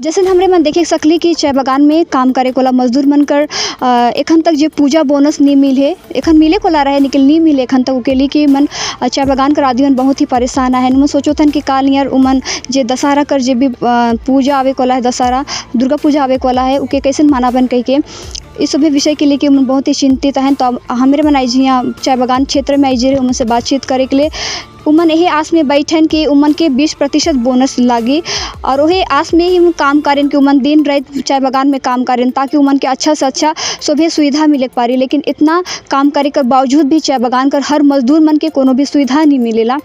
जैसे हमरे मन देखे सकली कि चाय बागान में काम करे कोला मजदूर मन कर एखन तक जे पूजा बोनस नहीं मिले एखन मिले कोला रहे लेकिन नहीं मिले एखन तक उकेली कि मन चाय बागान कर आदमी मन बहुत ही परेशान है। मन सोचो थन कि काल यार उमन जे दशहरा कर जे भी पूजा आवे कोला है, दशहरा दुर्गा पूजा आवे कोला है, उके कैसे मानाबन कह के इस सभी विषय के लिए कि उन बहुत ही चिंतित हैं। तो हमारे मन आई जी यहाँ चाय बागान क्षेत्र में आई जी उनसे बातचीत करे के लिए उमन यही आस में बैठन कि उमन के 20% बोनस लागी और वही आस में ही काम करें कि उमन दिन रात चाय बागान में काम करें ताकि उमन के अच्छा से अच्छा सभी सुविधा मिले पारी। लेकिन इतना काम करे के बावजूद भी चाय बागान कर हर मजदूर मन के कोनो भी सुविधा नहीं मिलेला।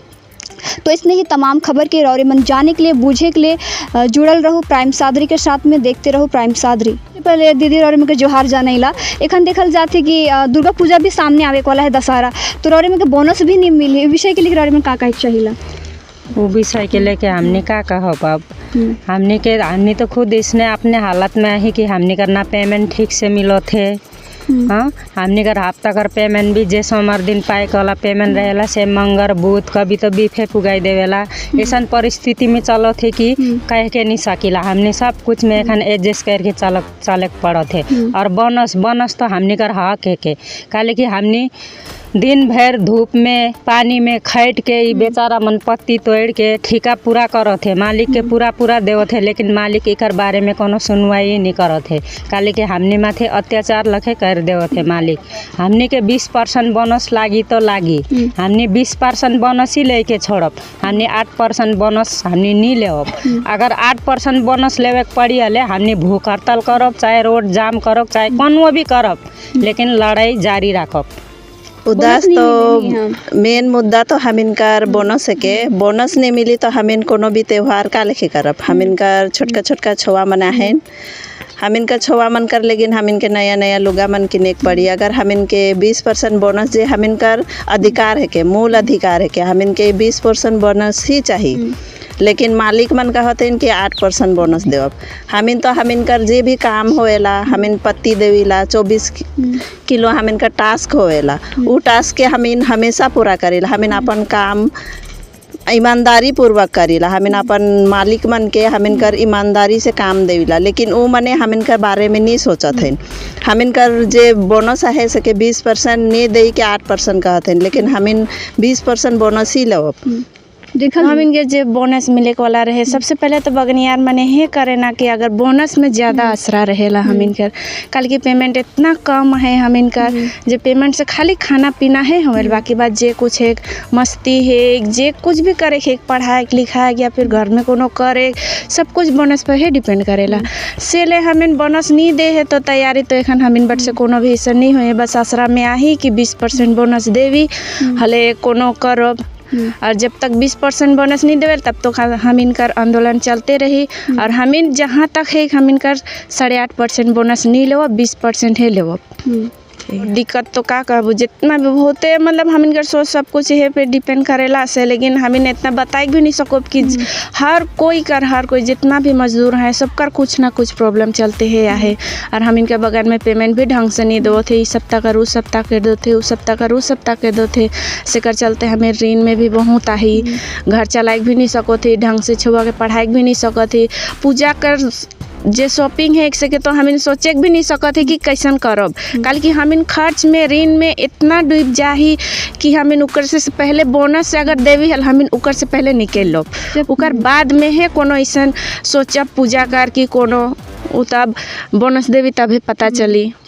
तो इसने ही तमाम खबर के और मन जाने के लिए बूझे के लिए जुड़ल रहो प्राइम सादरी के साथ में, देखते रहो प्राइम सादरी। पहले दीदी और के जोहार जाने ला एखन देखल जाते कि दुर्गा पूजा भी सामने आवे वाला है, दशहरा तो रौरे में के बोनस भी नहीं मिली। विषय के लिए रौरे में का चाहिए वो विषय के लेके हमने का कहो अब हमने तो खुद इसने अपने हालत में ही कि हमने करना पेमेंट ठीक से मिलो थे। हाँ हमने कर हफ्ता कर पेमेंट भी जे सोमवार दिन पाए वाला पेमेंट रहेला से मंगर बुध कभी तो बीफे पुगाई देवेला। ऐसा परिस्थिति में चलो थे कि कह के नहीं सकीला हमने सब कुछ में एखन एडजस्ट करके चले पड़ो थे। और बोनस तो हमने कर हक है के काले कि हमने दिन भर धूप में पानी में खैट के बेचारा मन पत्ती तोड़ के ठेका पूरा करो थे, मालिक के पूरा देव थे। लेकिन मालिक एकर बारे में कोनो सुनवाई नहीं करो थे, काले के हमने माथे अत्याचार लखे कर देव थे मालिक। हमने के 20% बोनस लागी तो लागी, हमने 20% बोनस ही लेके छोड़ब, हमने 8% बोनस हमने नहीं लेब। अगर 8% बोनस लेवे पड़ी हले हमने भूख हड़ताल करब, चाहे रोड जाम करब, चाहे कोनो भी करब, लेकिन लड़ाई जारी रखब। उदास तो मेन मुद्दा तो हम इनकार बोनस है के बोनस नहीं मिली तो हम इन कोनो भी त्यौहार का लेके करब। हम इनकार छोटका छोआ मना है, हम इनका छोआ मन कर, लेकिन हम इनके नया लुगा मन किने पड़ी। अगर हम इनके 20% बोनस जे हम इनकर अधिकार है के मूल अधिकार है के हम इनके 20% बोनस ही चाहिए। लेकिन मालिक मन का होते इनके 8% बोनस देव। हम इनकर जे भी काम होएला हम इन पत्ती देवीला 24 किलो हम इनका टास्क होएला वो टास्क के हम इन हमेशा पूरा करेला। हम इन अपन काम ईमानदारी पूर्वक करेला, हम इन अपन मालिक मन के हम इनकर ईमानदारी से काम देविला। लेकिन वो मने हम इनकर बारे में नहीं सोचत हैं। हम इनकर जे बोनस है सके 20% नहीं दे के 8% कहते हैं, लेकिन हम इन 20% बोनस ही लो। देखल हम इनके जो बोनस मिले वाला रहे सबसे पहले तो बगनियार मने हे करे ना कि अगर बोनस में ज़्यादा असरा रहेला हम इनकर कल की पेमेंट इतना कम है। हम इनका जो पेमेंट से खाली खाना पीना है हमारे बाकी बात जे कुछ है मस्ती है जे कुछ भी करे है पढ़ाई लिखाई या फिर घर में कोनो करे सब कुछ बोनस पर ही डिपेंड करेला। से ले हम इन बोनस नहीं दे है तो तैयारी तो एखन हम इन बट से कोनो भी ऐसा नहीं हुए, बस आसरा में आही कि 20% बोनस देवी हले कोनो करब। और जब तक 20% बोनस नहीं देवे तब तो हम इनकर आंदोलन चलते रही। और हम इन जहाँ तक है हम इनकर 8.5% बोनस नहीं लेव, 20% है लेव। दिक्कत तो का कहबू जितना भी होते मतलब हम इनकर सोच सब कुछ है पे डिपेंड करेला से। लेकिन हम इन इतना बता भी नहीं सको कि हर कोई जितना भी मजदूर है सबका कुछ ना कुछ प्रॉब्लम चलते है या है। और हम इनके बगल में पेमेंट भी ढंग से नहीं दो थे, इस सप्ताह कर उस सप्ताह के दो थे, उस सप्ताह कर उस सप्ताह के दो थे। से कर चलते हमें ऋण में भी बहुत आई, घर चलाए भी नहीं सको थे, ढंग से छुआ के पढ़ाई भी नहीं सको थे। पूजा कर जे शॉपिंग है एक से के तो हम इन सोचे भी नहीं सकते कि कैसन करब। कल कि हम इन खर्च में ऋण में इतना डूब जाही कि हम इन उकर से पहले बोनस से अगर देवी हल हम इन उकर से पहले निकल लो, उकर बाद में है कोनो ऐसा सोचब पूजा कर कि कोनो तब बोनस देवी तभी पता चली।